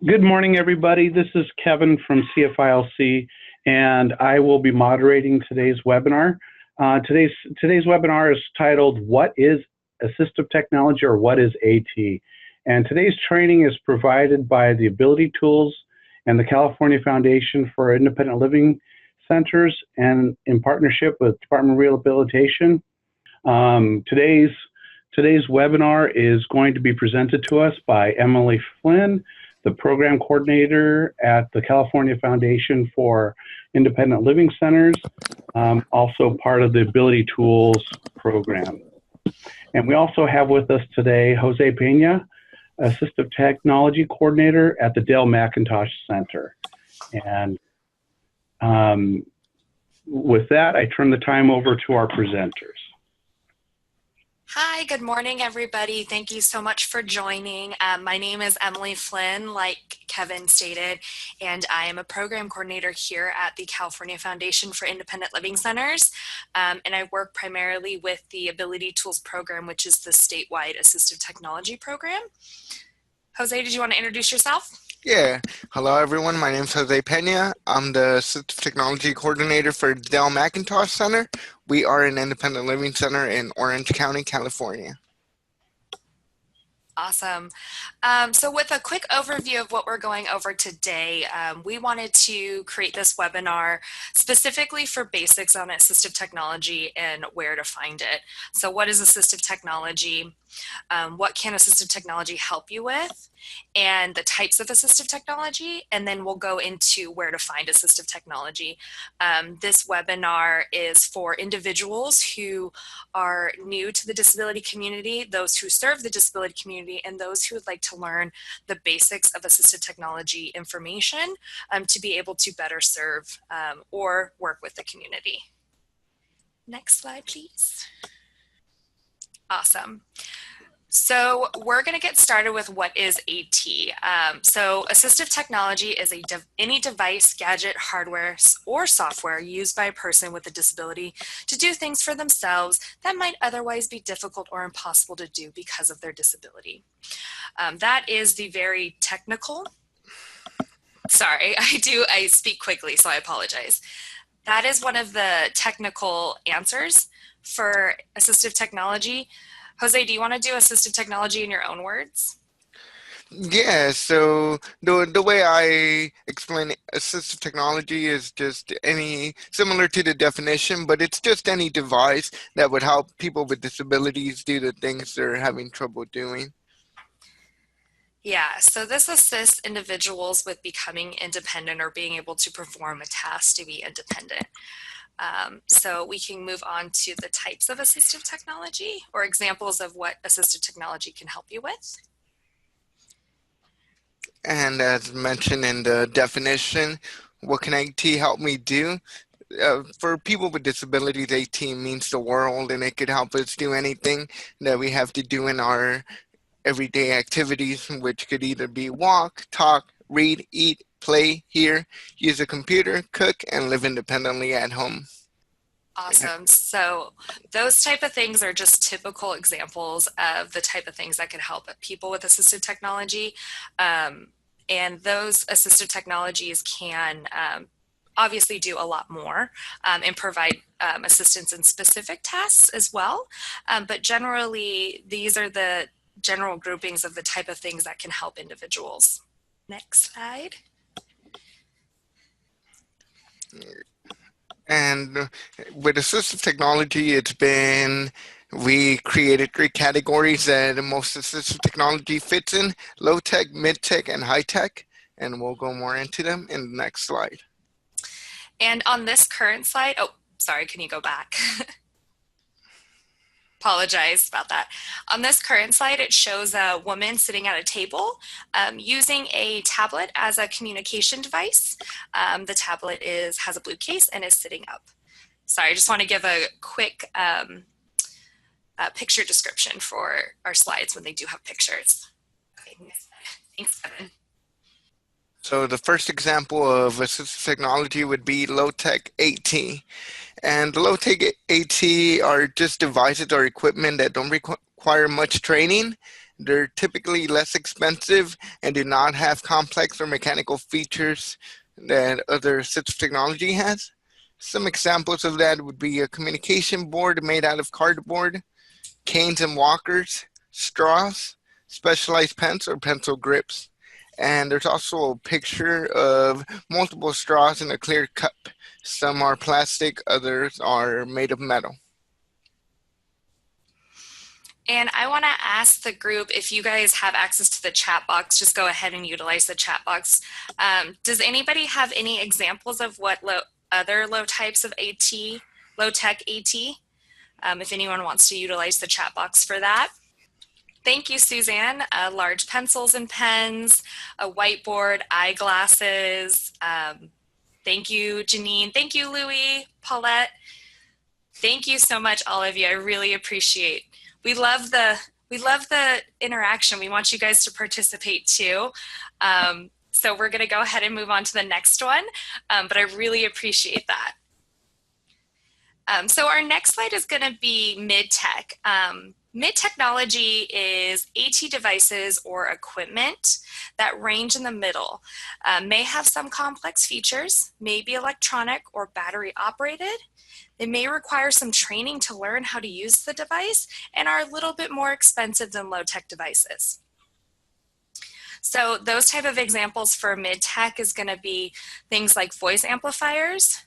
Good morning, everybody. This is Kevin from CFILC, and I will be moderating today's webinar. Today's webinar is titled, What is Assistive Technology, or what is AT? And today's training is provided by the Ability Tools and the California Foundation for Independent Living Centers, and in partnership with Department of Rehabilitation. Today's webinar is going to be presented to us by Emily Flynn, the program coordinator at the California Foundation for Independent Living Centers, also part of the Ability Tools program. And we also have with us today Jose Pena, Assistive Technology Coordinator at the Dale McIntosh Center. And with that, I turn the time over to our presenters. Hi, good morning, everybody. Thank you so much for joining. My name is Emily Flynn, like Kevin stated, and I am a program coordinator here at the California Foundation for Independent Living Centers. And I work primarily with the Ability Tools program, which is the statewide assistive technology program. Jose, did you want to introduce yourself? Yeah. Hello, everyone. My name is Jose Pena. I'm the Assistive Technology Coordinator for Dale McIntosh Center. We are an independent living center in Orange County, California. Awesome. So with a quick overview of what we're going over today, we wanted to create this webinar specifically for basics on assistive technology and where to find it. So what is assistive technology? What can assistive technology help you with? And the types of assistive technology, and then we'll go into where to find assistive technology. This webinar is for individuals who are new to the disability community, those who serve the disability community, and those who would like to learn the basics of assistive technology information to be able to better serve or work with the community. Next slide, please. Awesome. So we're going to get started with what is AT. So assistive technology is any device, gadget, hardware, or software used by a person with a disability to do things for themselves that might otherwise be difficult or impossible to do because of their disability. That is the very technical. Sorry, I speak quickly, so I apologize. That is one of the technical answers for assistive technology. Jose, do you want to do assistive technology in your own words? Yeah, so the way I explain assistive technology is just similar to the definition, but it's just any device that would help people with disabilities do the things they're having trouble doing. Yeah, so this assists individuals with becoming independent or being able to perform a task to be independent. So we can move on to the types of assistive technology or examples of what assistive technology can help you with. And as mentioned in the definition, what can AT help me do? For people with disabilities, AT means the world, and it could help us do anything that we have to do in our everyday activities, which could either be walk, talk, read, eat, play, hear, use a computer, cook, and live independently at home. Awesome. So those type of things are just typical examples of the type of things that can help people with assistive technology. And those assistive technologies can obviously do a lot more and provide assistance in specific tasks as well. But generally, these are the general groupings of the type of things that can help individuals. Next slide. And with assistive technology, we created 3 categories that most assistive technology fits in: low tech, mid tech, and high tech. And we'll go more into them in the next slide. And on this current slide, oh, sorry, can you go back? Apologize about that. On this current slide, it shows a woman sitting at a table using a tablet as a communication device. The tablet has a blue case and is sitting up. Sorry, I just want to give a quick picture description for our slides when they do have pictures. Okay, thanks, Kevin. So the first example of assistive technology would be low-tech AT. And low-tech AT are just devices or equipment that don't require much training They're typically less expensive and do not have complex or mechanical features that other assistive technology has. Some examples of that would be a communication board made out of cardboard, canes and walkers, straws, specialized pens or pencil grips. And there's also a picture of multiple straws in a clear cup. Some are plastic, others are made of metal. And I want to ask the group, if you guys have access to the chat box, just go ahead and utilize the chat box. Does anybody have any examples of what other low types of AT, low tech AT? If anyone wants to utilize the chat box for that. Thank you, Suzanne. Large pencils and pens, a whiteboard, eyeglasses. Thank you, Janine. Thank you, Louie, Paulette. Thank you so much, all of you. I really appreciate. We love the interaction. We want you guys to participate too. So we're going to go ahead and move on to the next one, but I really appreciate that. So our next slide is going to be mid-tech. Mid-technology is AT devices or equipment that range in the middle, may have some complex features, may be electronic or battery operated. They may require some training to learn how to use the device and are a little bit more expensive than low-tech devices. So those type of examples for mid-tech is going to be things like voice amplifiers.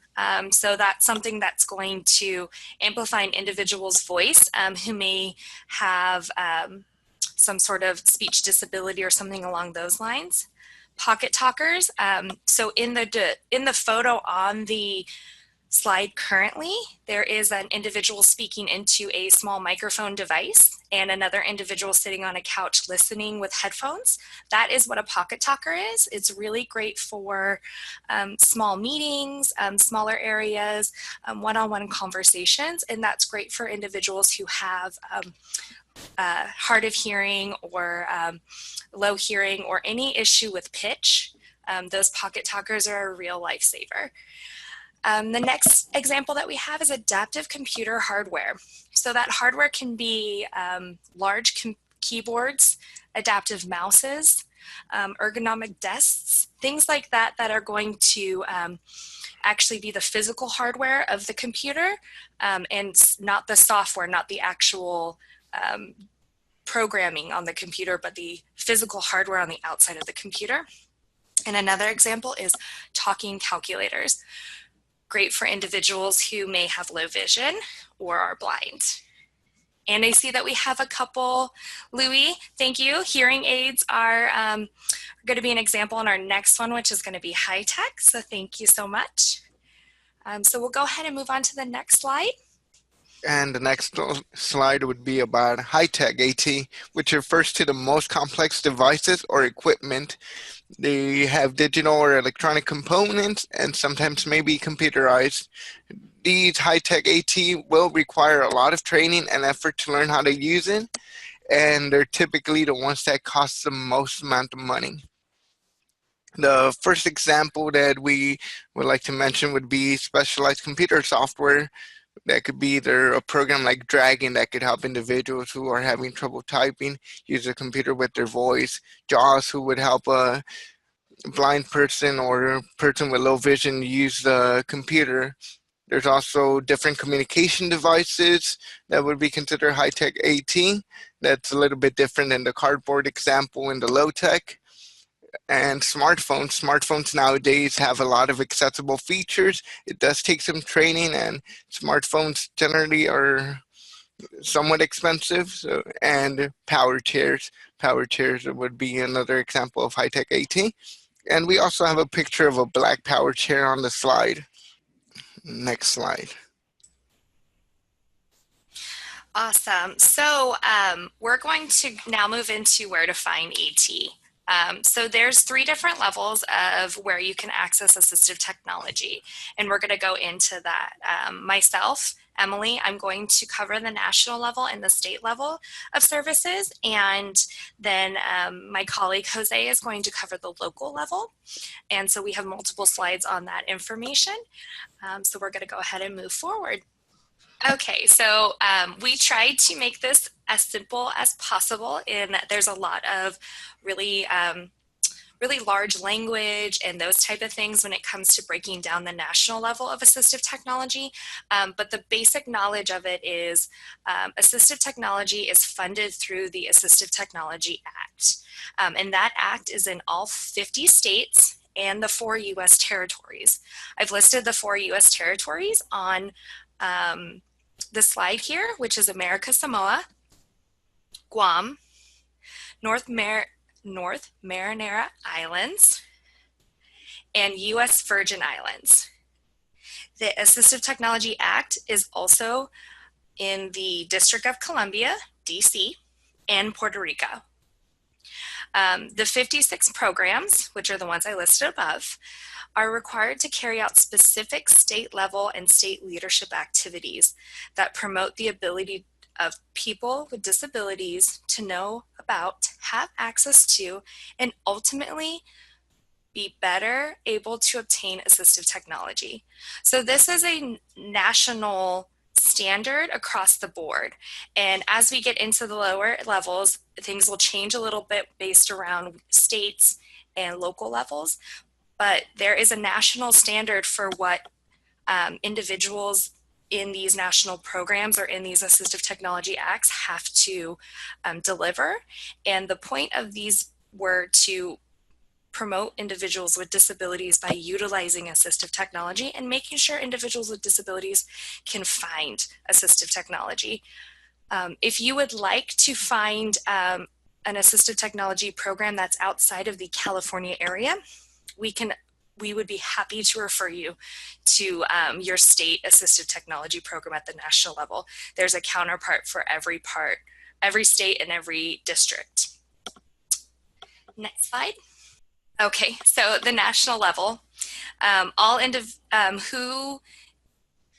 So that's something that's going to amplify an individual's voice who may have some sort of speech disability or something along those lines. Pocket talkers. So in the photo on the slide currently, there is an individual speaking into a small microphone device and another individual sitting on a couch listening with headphones. That is what a pocket talker is. It's really great for small meetings, smaller areas, one-on-one conversations, and that's great for individuals who have hard of hearing or low hearing or any issue with pitch. Those pocket talkers are a real lifesaver. The next example that we have is adaptive computer hardware. So that hardware can be large keyboards, adaptive mouses, ergonomic desks, things like that that are going to actually be the physical hardware of the computer and not the software, not the actual programming on the computer, but the physical hardware on the outside of the computer. And another example is talking calculators. Great for individuals who may have low vision or are blind. And I see that we have a couple. Louis, thank you. Hearing aids are going to be an example in our next one, which is going to be high tech. So thank you so much. So we'll go ahead and move on to the next slide. And the next slide would be about high-tech AT, which refers to the most complex devices or equipment. They have digital or electronic components and sometimes may be computerized. These high-tech AT will require a lot of training and effort to learn how to use it, and they're typically the ones that cost the most amount of money. The first example that we would like to mention would be specialized computer software. That could be either a program like Dragon that could help individuals who are having trouble typing use a computer with their voice. JAWS, who would help a blind person or a person with low vision use the computer. There's also different communication devices that would be considered high-tech AT. That's a little bit different than the cardboard example in the low-tech. And smartphones nowadays have a lot of accessible features. It does take some training, and smartphones generally are somewhat expensive. And power chairs would be another example of high-tech AT. And we also have a picture of a black power chair on the slide. Next slide. Awesome. So we're going to now move into where to find AT. So there's 3 different levels of where you can access assistive technology, and we're going to go into that. Myself, Emily, I'm going to cover the national level and the state level of services, and then my colleague Jose is going to cover the local level. And so we have multiple slides on that information. So we're going to go ahead and move forward. Okay, so we tried to make this as simple as possible in that there's a lot of really really large language and those type of things when it comes to breaking down the national level of assistive technology. But the basic knowledge of it is assistive technology is funded through the Assistive Technology Act. And that act is in all 50 states and the 4 U.S. territories. I've listed the 4 U.S. territories on the slide here, which is America Samoa, Guam, North Marinara Islands, and U.S. Virgin Islands. The Assistive Technology Act is also in the District of Columbia, D.C., and Puerto Rico. The 56 programs, which are the ones I listed above, are required to carry out specific state level and state leadership activities that promote the ability of people with disabilities to know about, have access to, and ultimately be better able to obtain assistive technology. So this is a national standard across the board. And as we get into the lower levels, things will change a little bit based around states and local levels. But there is a national standard for what individuals in these national programs or in these assistive technology acts have to deliver. And the point of these were to promote individuals with disabilities by utilizing assistive technology and making sure individuals with disabilities can find assistive technology. If you would like to find an assistive technology program that's outside of the California area, we would be happy to refer you to your state assistive technology program at the national level. There's a counterpart for every state and every district. Next slide. Okay, so the national level, who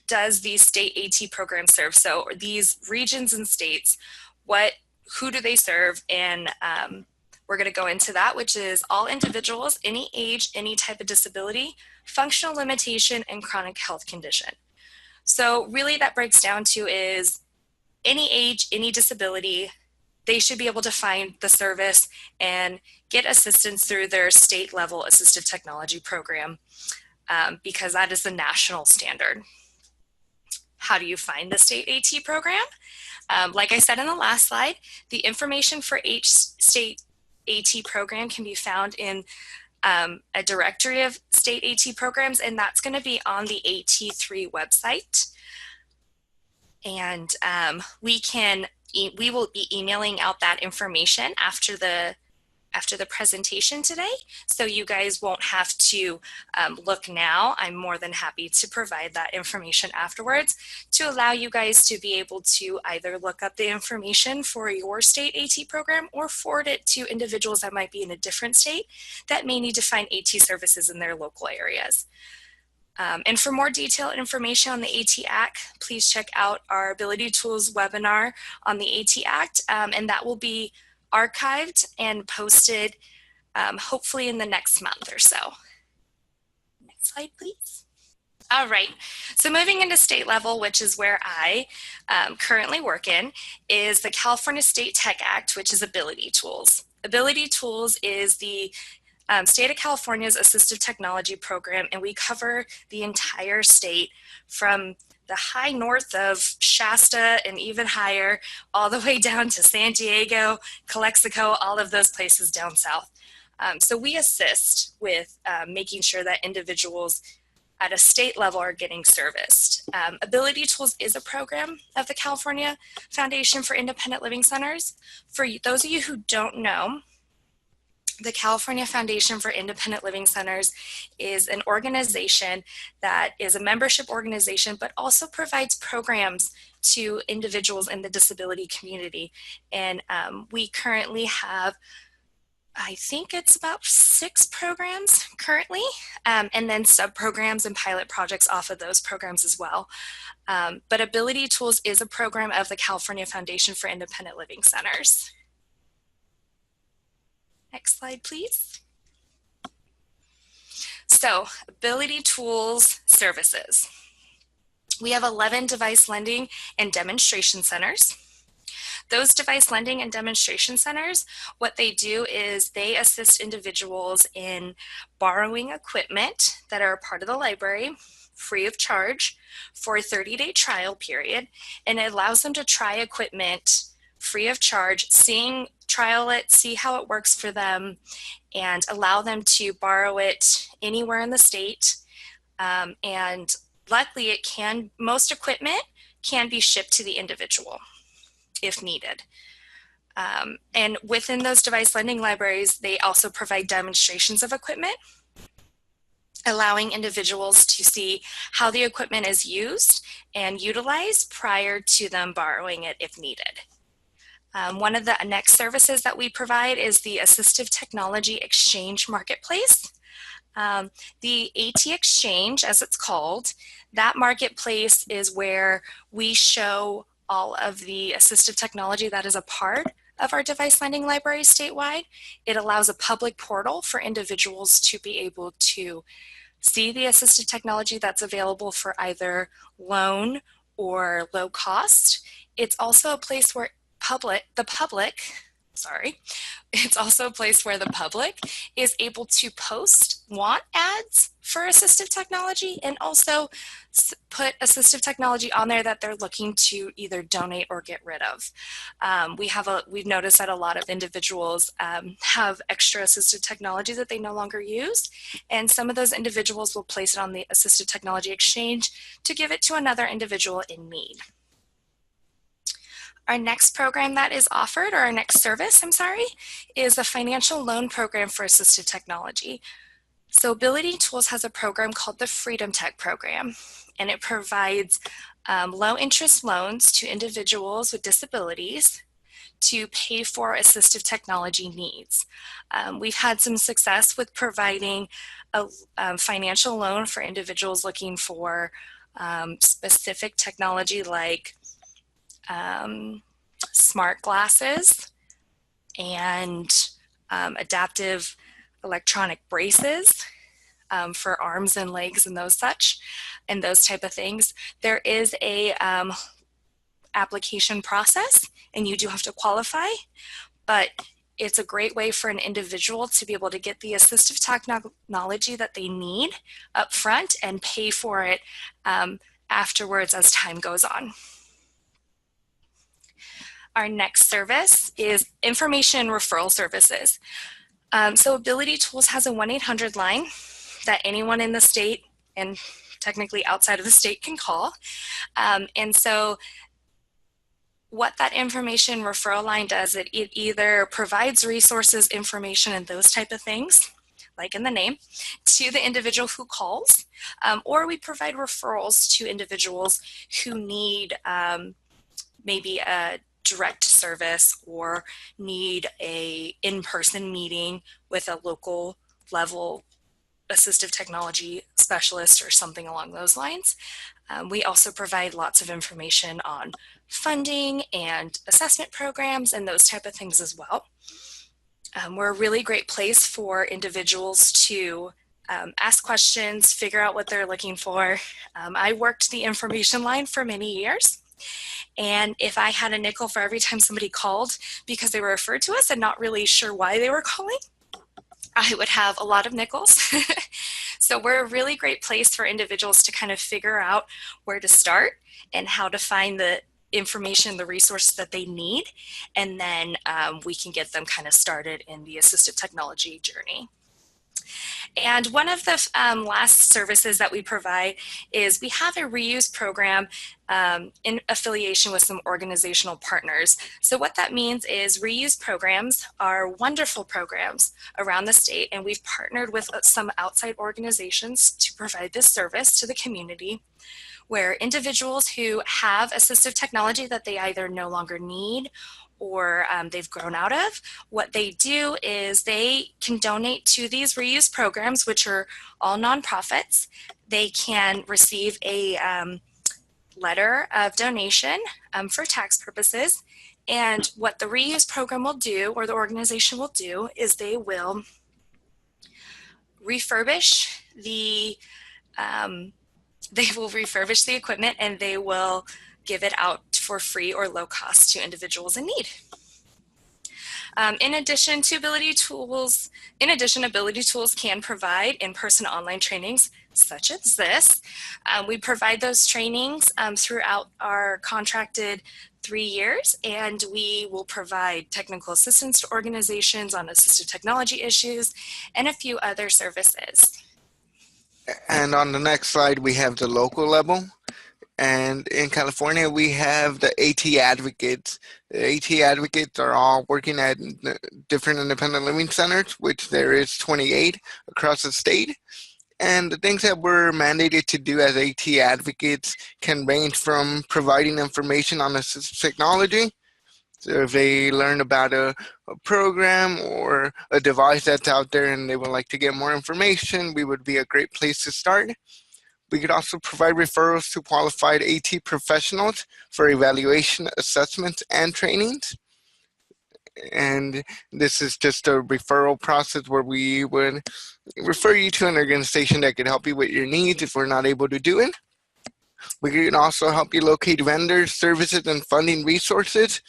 does these state AT programs serve? So these regions and states, who do they serve? And we're going to go into that, which is all individuals, any age, any type of disability, functional limitation, and chronic health condition. So really that breaks down to is any age, any disability, they should be able to find the service and get assistance through their state level assistive technology program because that is the national standard. How do you find the state AT program? Like I said in the last slide, the information for each state AT program can be found in a directory of state AT programs, and that's going to be on the AT3 website. And we will be emailing out that information after the presentation today, so you guys won't have to look now. I'm more than happy to provide that information afterwards to allow you guys to be able to either look up the information for your state AT program or forward it to individuals that might be in a different state that may need to find AT services in their local areas. And for more detailed information on the AT Act, please check out our Ability Tools webinar on the AT Act, and that will be archived and posted hopefully in the next month or so. Next slide, please. All right, so moving into state level, which is where I currently work in, is the California State Tech Act, which is Ability Tools. Ability Tools is the State of California's assistive technology program, and we cover the entire state from the high north of Shasta and even higher, all the way down to San Diego, Calexico, all of those places down south. So we assist with making sure that individuals at a state level are getting serviced. Ability Tools is a program of the California Foundation for Independent Living Centers. For those of you who don't know, the California Foundation for Independent Living Centers is an organization that is a membership organization, but also provides programs to individuals in the disability community. And we currently have, I think it's about 6 programs currently, and then sub-programs and pilot projects off of those programs as well. But Ability Tools is a program of the California Foundation for Independent Living Centers. Next slide, please. So, Ability Tools services. We have 11 device lending and demonstration centers. Those device lending and demonstration centers, what they do is they assist individuals in borrowing equipment that are a part of the library free of charge for a 30-day trial period, and it allows them to try equipment free of charge, trial it, see how it works for them, and allow them to borrow it anywhere in the state. And luckily, most equipment can be shipped to the individual if needed. And within those device lending libraries, they also provide demonstrations of equipment, allowing individuals to see how the equipment is used and utilized prior to them borrowing it if needed. One of the next services that we provide is the Assistive Technology Exchange Marketplace. The AT Exchange, as it's called, that marketplace is where we show all of the assistive technology that is a part of our device lending library statewide. It allows a public portal for individuals to be able to see the assistive technology that's available for either loan or low cost. It's also a place where it's also a place where the public is able to post want ads for assistive technology and also put assistive technology on there that they're looking to either donate or get rid of. We've noticed that a lot of individuals have extra assistive technology that they no longer use, and some of those individuals will place it on the Assistive Technology Exchange to give it to another individual in need. Our next program that is offered, or our next service, is a financial loan program for assistive technology. So Ability Tools has a program called the Freedom Tech Program, and it provides low interest loans to individuals with disabilities to pay for assistive technology needs. We've had some success with providing a financial loan for individuals looking for specific technology like smart glasses and adaptive electronic braces for arms and legs and those type of things. There is a application process, and you do have to qualify, but it's a great way for an individual to be able to get the assistive technology that they need up front and pay for it afterwards as time goes on. Our next service is information referral services. So Ability Tools has a 1-800 line that anyone in the state and technically outside of the state can call. And so what that information referral line does, it either provides resources, information, and those type of things, like in the name, to the individual who calls, or we provide referrals to individuals who need maybe a direct service or need a in-person meeting with a local level assistive technology specialist or something along those lines. We also provide lots of information on funding and assessment programs and those type of things as well. We're a really great place for individuals to ask questions, figure out what they're looking for. I worked the information line for many years. And if I had a nickel for every time somebody called because they were referred to us and not really sure why they were calling, I would have a lot of nickels. So we're a really great place for individuals to kind of figure out where to start and how to find the information, the resources that they need, and then we can get them kind of started in the assistive technology journey. And one of the last services that we provide is we have a reuse program in affiliation with some organizational partners. So what that means is reuse programs are wonderful programs around the state, and we've partnered with some outside organizations to provide this service to the community, where individuals who have assistive technology that they either no longer need or they've grown out of, what they do is they can donate to these reuse programs, which are all nonprofits. They can receive a letter of donation for tax purposes. And what the reuse program will do, or the organization will do, is they will refurbish the They will refurbish the equipment and they will give it out for free or low cost to individuals in need. In addition, Ability Tools can provide in-person online trainings such as this. We provide those trainings throughout our contracted 3 years, and we will provide technical assistance to organizations on assistive technology issues and a few other services. And on the next slide, we have the local level. And in California, we have the AT advocates. The AT advocates are all working at different independent living centers, which there is 28 across the state. And the things that we're mandated to do as AT advocates can range from providing information on assistive technology. So if they learn about a program or a device that's out there and they would like to get more information, we would be a great place to start. We could also provide referrals to qualified AT professionals for evaluation, assessments, and trainings. And this is just a referral process where we would refer you to an organization that could help you with your needs if we're not able to do it. We can also help you locate vendors, services, and funding resources.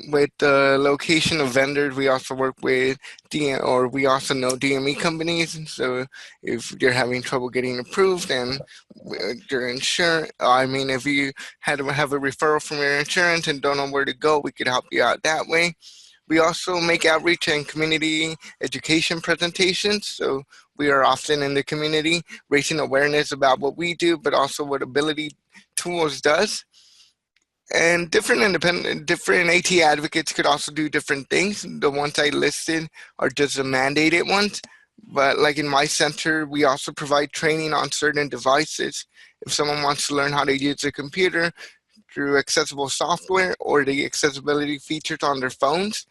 With the location of vendors, we also work with we also know DME companies. So if you're having trouble getting approved and your insurance, if you had to have a referral from your insurance and don't know where to go, we could help you out that way. We also make outreach and community education presentations. So we are often in the community raising awareness about what we do, but also what Ability Tools does. And different AT advocates could also do different things. The ones I listed are just the mandated ones. But like in my center, we also provide training on certain devices. If someone wants to learn how to use a computer through accessible software or the accessibility features on their phones,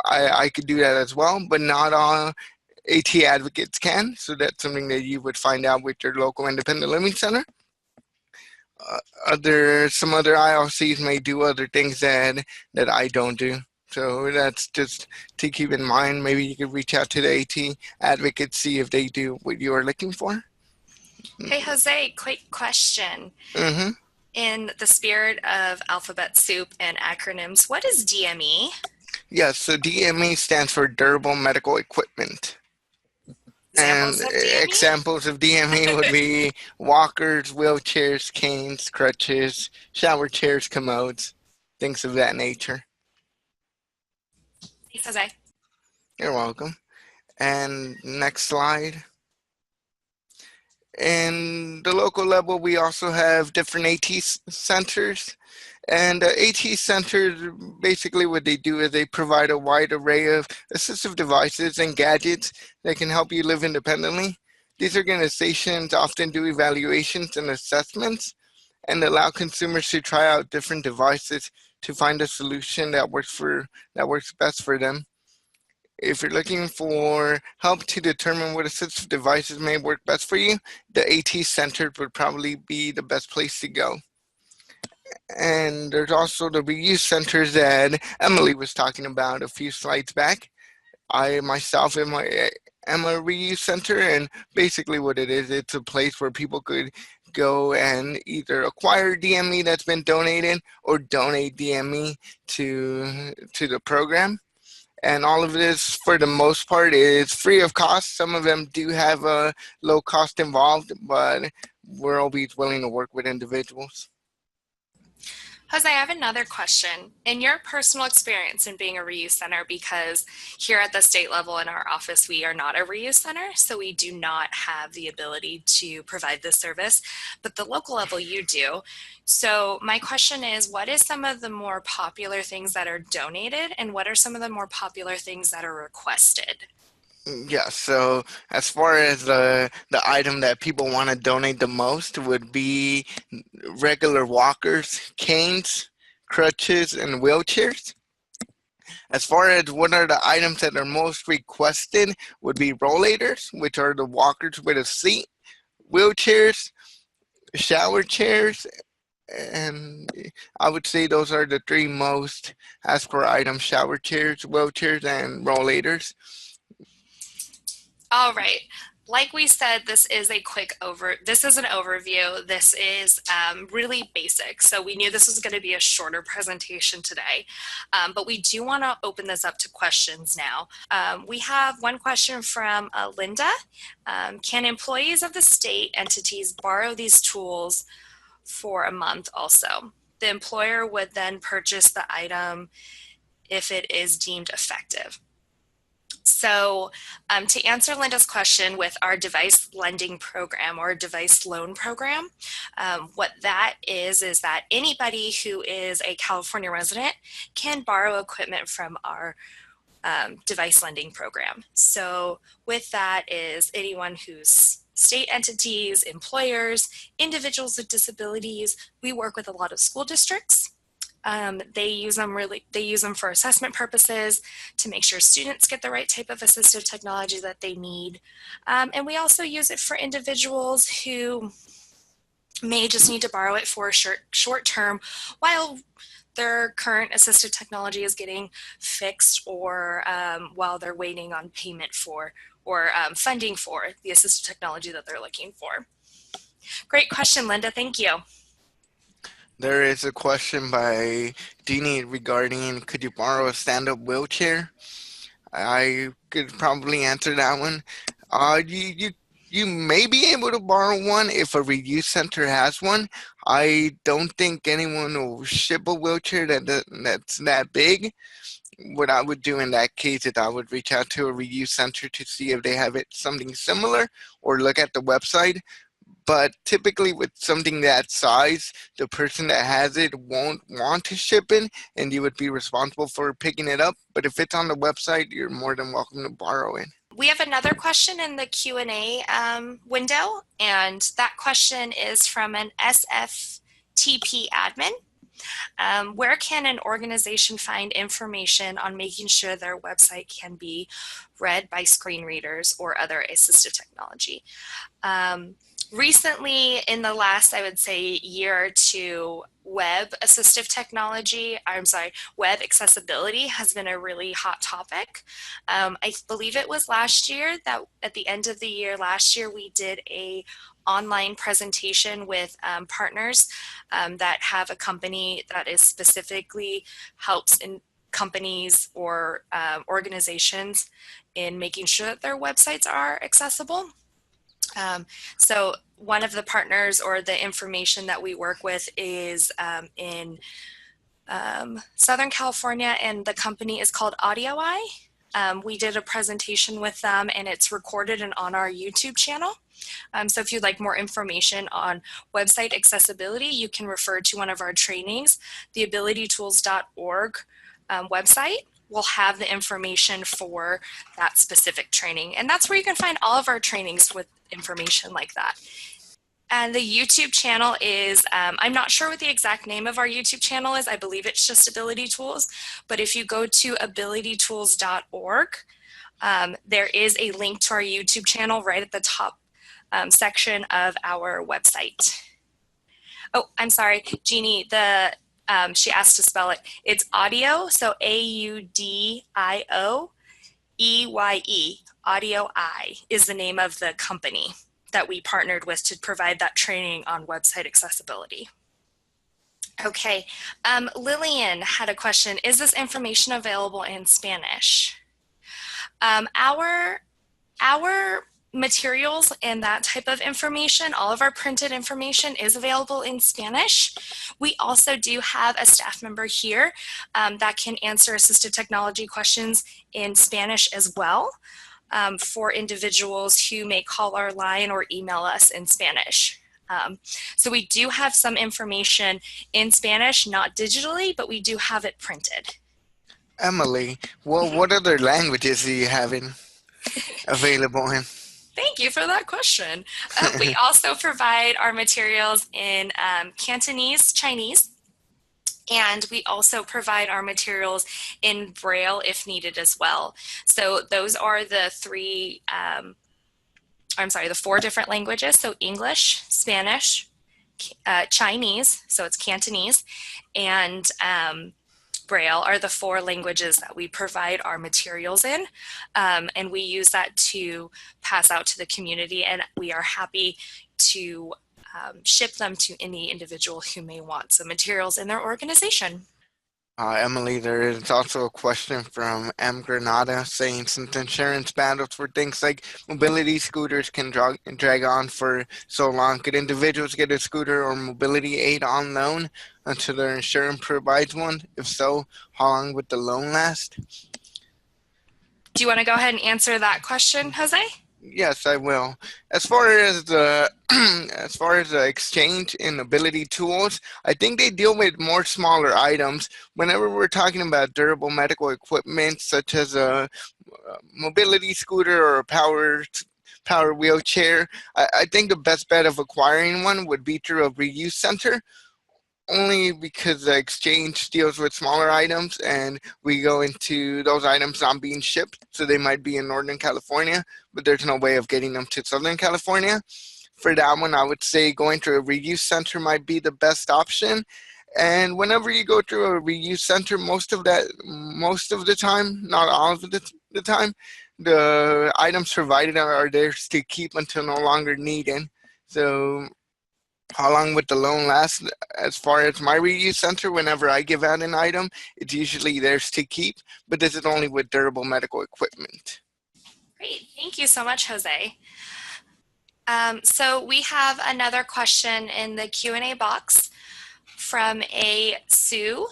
I could do that as well, but not all AT advocates can. So that's something that you would find out with your local independent living center. Some other ILCs may do other things that I don't do. So that's just to keep in mind. Maybe you could reach out to the AT advocates, see if they do what you are looking for. Hey, Jose, quick question. Mm-hmm. In the spirit of alphabet soup and acronyms, what is DME? Yes, so DME stands for Durable Medical Equipment. Examples of DME would be walkers, wheelchairs, canes, crutches, shower chairs, commodes, things of that nature. Thanks, Jose. You're welcome. And next slide. In the local level, we also have different AT centers. And AT centers, basically what they do is they provide a wide array of assistive devices and gadgets that can help you live independently. These organizations often do evaluations and assessments and allow consumers to try out different devices to find a solution that works best for them. If you're looking for help to determine what assistive devices may work best for you, the AT center would probably be the best place to go. And there's also the reuse centers that Emily was talking about a few slides back. I myself am a reuse center, and basically what it is, it's a place where people could go and either acquire DME that's been donated or donate DME to the program. And all of this, for the most part, is free of cost. Some of them do have a low cost involved, but we're always willing to work with individuals. Jose, I have another question. In your personal experience in being a reuse center, because here at the state level in our office, we are not a reuse center, so we do not have the ability to provide this service, but the local level you do. So my question is, what is some of the more popular things that are donated, and what are some of the more popular things that are requested? Yeah, so as far as the item that people want to donate the most would be regular walkers, canes, crutches, and wheelchairs. As far as what are the items that are most requested would be rollators, which are the walkers with a seat, wheelchairs, shower chairs, and I would say those are the three most asked for items: shower chairs, wheelchairs, and rollators. All right. Like we said, this is an overview. This is really basic. So we knew this was going to be a shorter presentation today, but we do want to open this up to questions now. We have one question from Linda. Can employees of the state entities borrow these tools for a month also? The employer would then purchase the item if it is deemed effective. So to answer Linda's question with our device lending program or device loan program, what that is that anybody who is a California resident can borrow equipment from our device lending program. So with that is anyone who's state entities, employers, individuals with disabilities. We work with a lot of school districts. They use them for assessment purposes to make sure students get the right type of assistive technology that they need. And we also use it for individuals who may just need to borrow it for a short term while their current assistive technology is getting fixed, or while they're waiting on payment for or funding for the assistive technology that they're looking for. Great question, Linda. Thank you. There is a question by Jeannie regarding, could you borrow a stand-up wheelchair? I could probably answer that one. You may be able to borrow one if a reuse center has one. I don't think anyone will ship a wheelchair that's that big. What I would do in that case is I would reach out to a reuse center to see if they have something similar, or look at the website. But typically with something that size, the person that has it won't want to ship it, and you would be responsible for picking it up. But if it's on the website, you're more than welcome to borrow it. We have another question in the Q&A window, and that question is from an SFTP admin. Where can an organization find information on making sure their website can be read by screen readers or other assistive technology? Recently, in the last, I would say, year or two, web accessibility has been a really hot topic. I believe it was last year that at the end of the year last year, we did a online presentation with partners that have a company that is specifically helps in companies or organizations in making sure that their websites are accessible. So one of the partners or the information that we work with is in Southern California, and the company is called AudioEye. We did a presentation with them, and it's recorded and on our YouTube channel. So if you'd like more information on website accessibility, you can refer to one of our trainings. The abilitytools.org website will have the information for that specific training. And that's where you can find all of our trainings with information like that. And the YouTube channel is, I'm not sure what the exact name of our YouTube channel is. I believe it's just Ability Tools. But if you go to abilitytools.org, there is a link to our YouTube channel right at the top section of our website. Oh, I'm sorry, Jeannie, she asked to spell it. It's audio, so AUDIOEYE. AudioEye is the name of the company that we partnered with to provide that training on website accessibility. Okay, Lillian had a question. Is this information available in Spanish? Our materials and that type of information, all of our printed information is available in Spanish. We also do have a staff member here that can answer assistive technology questions in Spanish as well for individuals who may call our line or email us in Spanish. So we do have some information in Spanish, not digitally, but we do have it printed. Emily, what other languages do you have available in? Thank you for that question. We also provide our materials in Cantonese, Chinese, and we also provide our materials in Braille if needed as well. So those are the the 4 different languages. So English, Spanish, Chinese, so it's Cantonese, and Braille are the 4 languages that we provide our materials in, and we use that to pass out to the community, and we are happy to ship them to any individual who may want some materials in their organization. Emily, there is also a question from M. Granada saying since insurance battles for things like mobility scooters can drag on for so long, could individuals get a scooter or mobility aid on loan until their insurance provides one? If so, how long would the loan last? Do you want to go ahead and answer that question, Jose? Yes, I will. As far as the as far as the exchange and ability tools, I think they deal with more smaller items. Whenever we're talking about durable medical equipment, such as a mobility scooter or a power wheelchair, I think the best bet of acquiring one would be through a reuse center, only because the exchange deals with smaller items and we go into those items not being shipped. So they might be in Northern California, but there's no way of getting them to Southern California. For that one, I would say going to a reuse center might be the best option. And whenever you go through a reuse center, most of the time, not all of the time, the items provided are theirs to keep until no longer needed. So how long would the loan last? As far as my reuse center, whenever I give out an item, it's usually theirs to keep, but this is only with durable medical equipment. Great, thank you so much, Jose. So we have another question in the Q&A box from a Sue.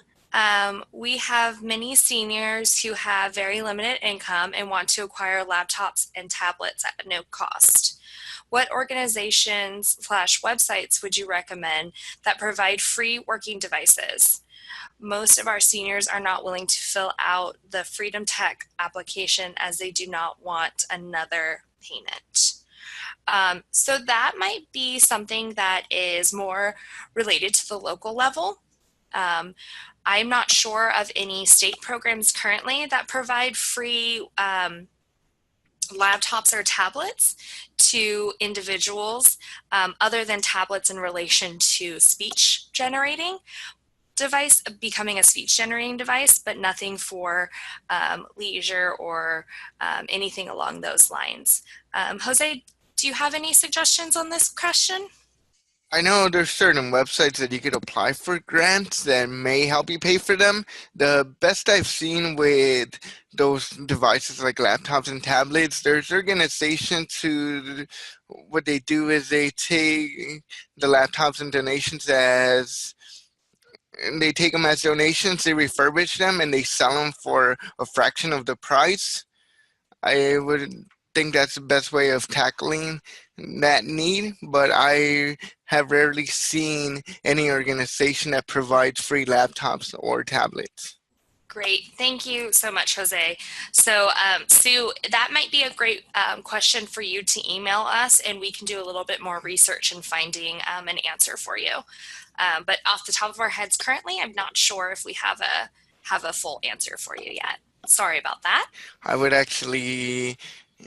We have many seniors who have very limited income and want to acquire laptops and tablets at no cost. What organizations / websites would you recommend that provide free working devices? Most of our seniors are not willing to fill out the Freedom Tech application as they do not want another payment. So that might be something that is more related to the local level. I'm not sure of any state programs currently that provide free laptops or tablets to individuals other than tablets in relation to speech generating device, becoming a speech generating device, but nothing for leisure or anything along those lines. Jose, do you have any suggestions on this question? I know there's certain websites that you could apply for grants that may help you pay for them. The best I've seen with those devices like laptops and tablets, there's organizations who what they do is they take the laptops and donations and they take them as donations, they refurbish them, and they sell them for a fraction of the price. I would think that's the best way of tackling that need, but I have rarely seen any organization that provides free laptops or tablets. Great. Thank you so much, Jose. So, Sue, that might be a great question for you to email us, and we can do a little bit more research in finding an answer for you. But off the top of our heads currently, I'm not sure if we have a full answer for you yet. Sorry about that. I would actually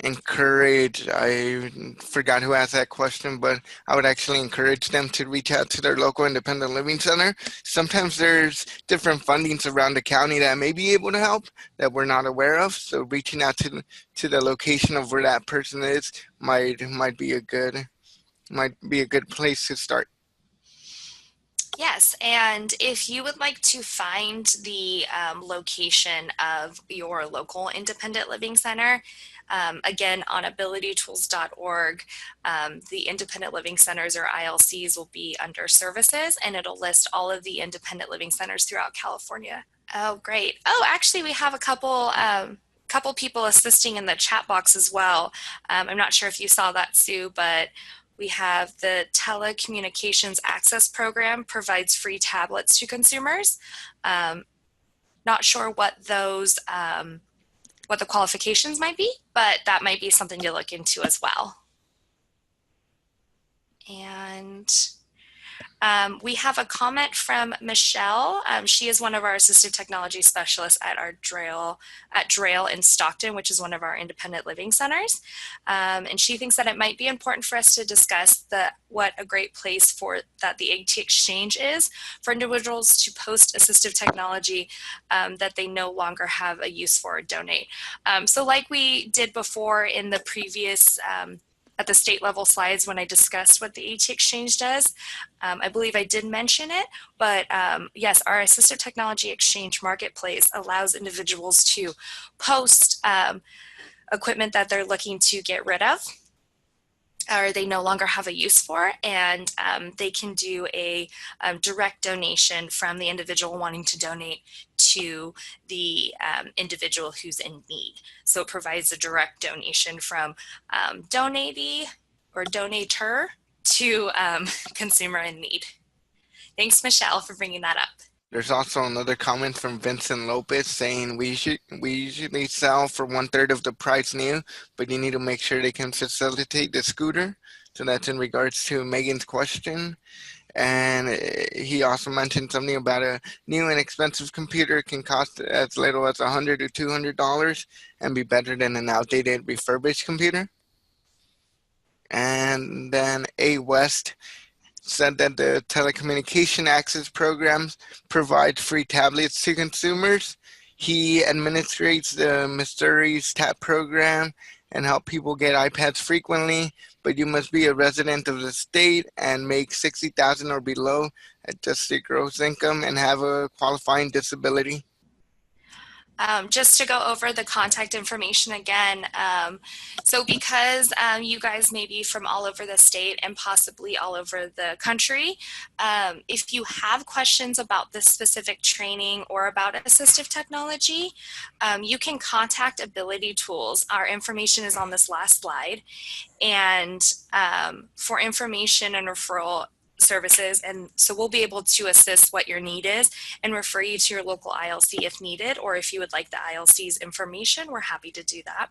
encourage, I forgot who asked that question, but I would actually encourage them to reach out to their local independent living center. Sometimes there's different fundings around the county that may be able to help that we're not aware of. So reaching out to the location of where that person is might be a good place to start. Yes, and if you would like to find the location of your local independent living center, again, on abilitytools.org, the independent living centers or ILCs will be under services, and it'll list all of the independent living centers throughout California. Oh, great. Oh, actually, we have a couple people assisting in the chat box as well. I'm not sure if you saw that, Sue, but we have the Telecommunications Access Program provides free tablets to consumers. Not sure what those, what the qualifications might be, but that might be something to look into as well. And We have a comment from Michelle. She is one of our assistive technology specialists at our Drail in Stockton, which is one of our independent living centers. And she thinks that it might be important for us to discuss what a great place for that the AT Exchange is for individuals to post assistive technology that they no longer have a use for or donate. So like we did before in the previous at the state level slides when I discussed what the AT Exchange does. I believe I did mention it, but yes, our Assistive Technology Exchange Marketplace allows individuals to post equipment that they're looking to get rid of or they no longer have a use for, and they can do a direct donation from the individual wanting to donate to the individual who's in need. So it provides a direct donation from donatee or donator to consumer in need. Thanks, Michelle, for bringing that up. There's also another comment from Vincent Lopez saying we usually sell for 1/3 of the price new, but you need to make sure they can facilitate the scooter. So that's in regards to Megan's question. And he also mentioned something about a new and expensive computer can cost as little as $100 to $200 and be better than an outdated refurbished computer. And then A. West said that the telecommunication access programs provide free tablets to consumers. He administrates the Missouri's TAP program and help people get iPads frequently, but you must be a resident of the state and make $60,000 or below adjusted gross income and have a qualifying disability. Just to go over the contact information again, so because you guys may be from all over the state and possibly all over the country, if you have questions about this specific training or about assistive technology, you can contact Ability Tools. Our information is on this last slide, and for information and referral services, and so we'll be able to assist what your need is and refer you to your local ILC if needed, or if you would like the ILC's information, we're happy to do that.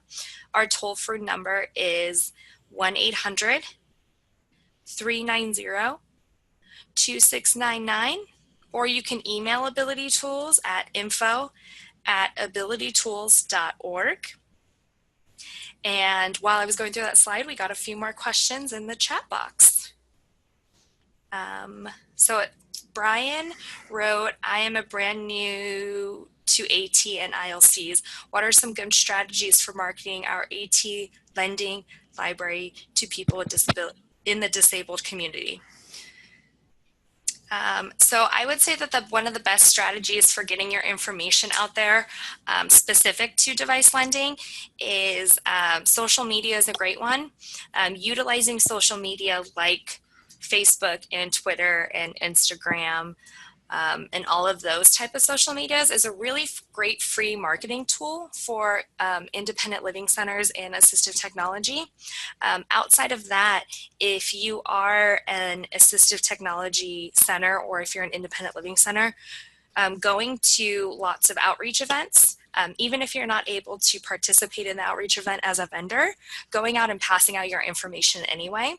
Our toll-free number is 1-800-390-2699, or you can email Ability Tools at info@abilitytools.org. And while I was going through that slide, we got a few more questions in the chat box. So Brian wrote, I am a brand new to AT and ILCs. What are some good strategies for marketing our AT lending library to people with disability in the disabled community? So I would say that one of the best strategies for getting your information out there specific to device lending is social media is a great one. Utilizing social media like Facebook and Twitter and Instagram and all of those type of social medias is a really great free marketing tool for independent living centers and assistive technology. Outside of that, if you are an assistive technology center or if you're an independent living center, going to lots of outreach events, even if you're not able to participate in the outreach event as a vendor, going out and passing out your information anyway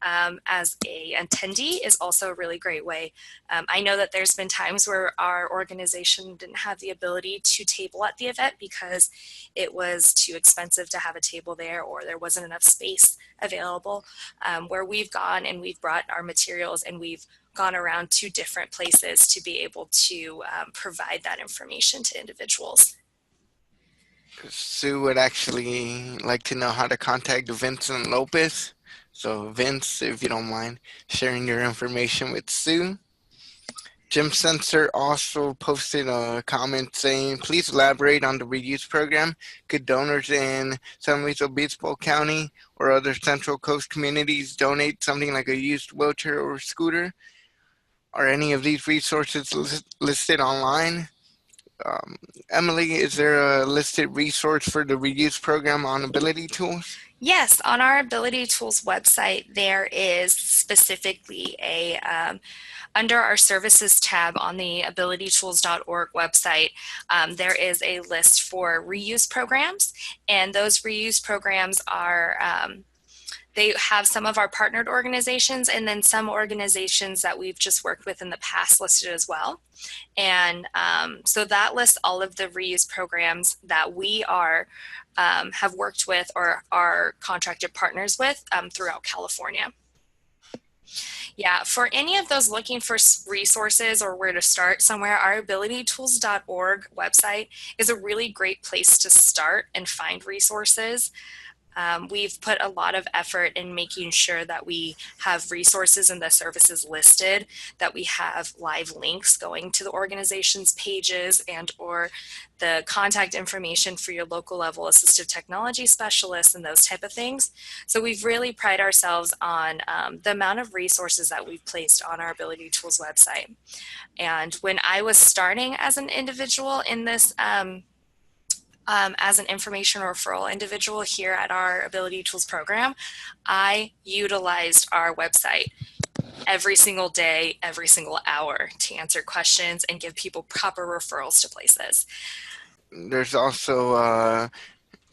as a attendee is also a really great way. I know that there's been times where our organization didn't have the ability to table at the event because it was too expensive to have a table there or there wasn't enough space available, where we've gone and we've brought our materials and we've gone around to different places to be able to provide that information to individuals. Sue would actually like to know how to contact Vincent Lopez. So Vince, if you don't mind sharing your information with Sue. Jim Sensor also posted a comment saying, please elaborate on the reuse program. Could donors in San Luis Obispo County or other Central Coast communities donate something like a used wheelchair or scooter? Are any of these resources listed online? Emily, is there a listed resource for the reuse program on Ability Tools? Yes, on our Ability Tools website, there is specifically a, under our services tab on the abilitytools.org website, there is a list for reuse programs, and those reuse programs are They have some of our partnered organizations and then some organizations that we've just worked with in the past listed as well. And so that lists all of the reuse programs that we have worked with or are contracted partners with throughout California. Yeah, for any of those looking for resources or where to start somewhere, our abilitytools.org website is a really great place to start and find resources. We've put a lot of effort in making sure that we have resources and the services listed, that we have live links going to the organization's pages and or the contact information for your local level assistive technology specialists and those type of things. So we've really pride ourselves on the amount of resources that we've placed on our Ability Tools website. And when I was starting as an individual in this as an information referral individual here at our Ability Tools program, I utilized our website every single day, every single hour to answer questions and give people proper referrals to places. There's also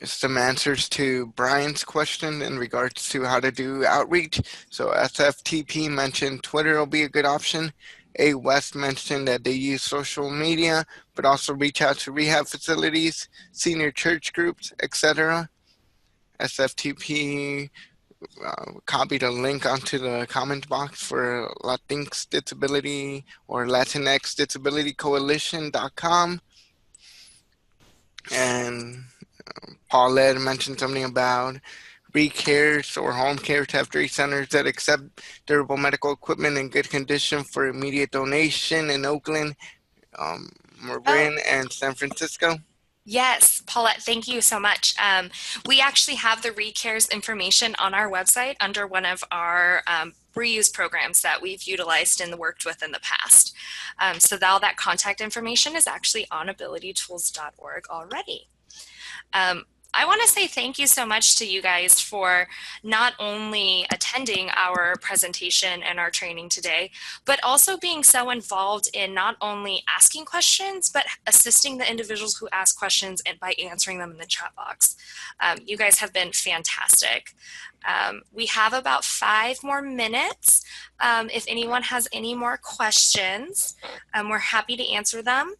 some answers to Brian's question in regards to how to do outreach. So SFTP mentioned Twitter will be a good option. A West mentioned that they use social media, but also reach out to rehab facilities, senior church groups, etc. SFTP copied a link onto the comment box for Latinx Disability or Latinx Disability Coalition.com. And Paulette mentioned something about recares or home care to have 3 centers that accept durable medical equipment in good condition for immediate donation in Oakland, Marin, and San Francisco. Yes, Paulette, thank you so much. We actually have the ReCares information on our website under one of our reuse programs that we've utilized and worked with in the past. So all that contact information is actually on abilitytools.org already. I want to say thank you so much to you guys for not only attending our presentation and our training today, but also being so involved in not only asking questions, but assisting the individuals who ask questions and by answering them in the chat box. You guys have been fantastic. We have about 5 more minutes. If anyone has any more questions, we're happy to answer them.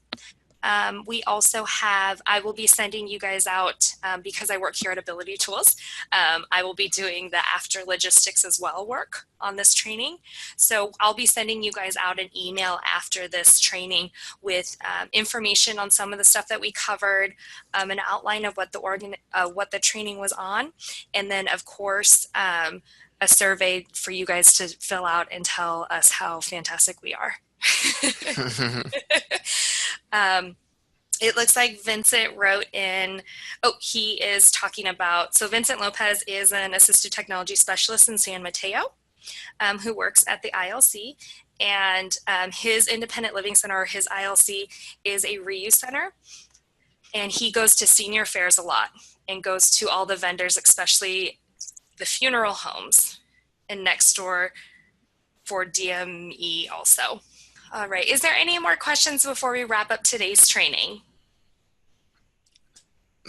We also have, I will be sending you guys out, because I work here at Ability Tools, I will be doing the after logistics as well work on this training. So I'll be sending you guys out an email after this training with information on some of the stuff that we covered, an outline of what the training was on, and then of course, a survey for you guys to fill out and tell us how fantastic we are. It looks like Vincent wrote in, he is talking about, so Vincent Lopez is an assistive technology specialist in San Mateo, who works at the ILC, and his independent living center, or his ILC, is a reuse center, and he goes to senior fairs a lot and goes to all the vendors, especially the funeral homes, and next door for DME also. All right, is there any more questions before we wrap up today's training?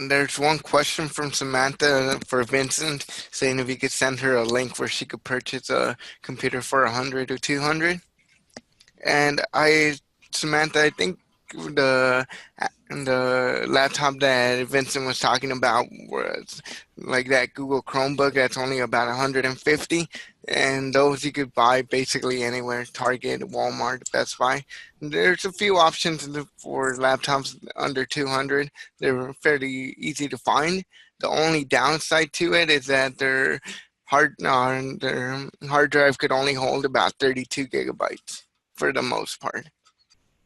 There's one question from Samantha for Vincent, saying if you could send her a link where she could purchase a computer for $100 or $200. And Samantha, I think the laptop that Vincent was talking about was like that Google Chromebook that's only about $150, and those you could buy basically anywhere: Target, Walmart, Best Buy. There's a few options for laptops under $200. They're fairly easy to find. The only downside to it is that their hard drive could only hold about 32 gigabytes for the most part.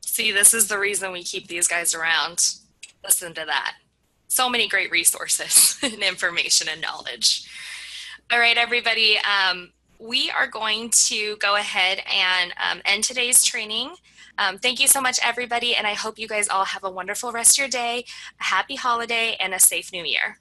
See, this is the reason we keep these guys around. Listen to that. So many great resources and information and knowledge. All right, everybody. We are going to go ahead and end today's training. Thank you so much, everybody, and I hope you guys all have a wonderful rest of your day, a happy holiday, and a safe new year.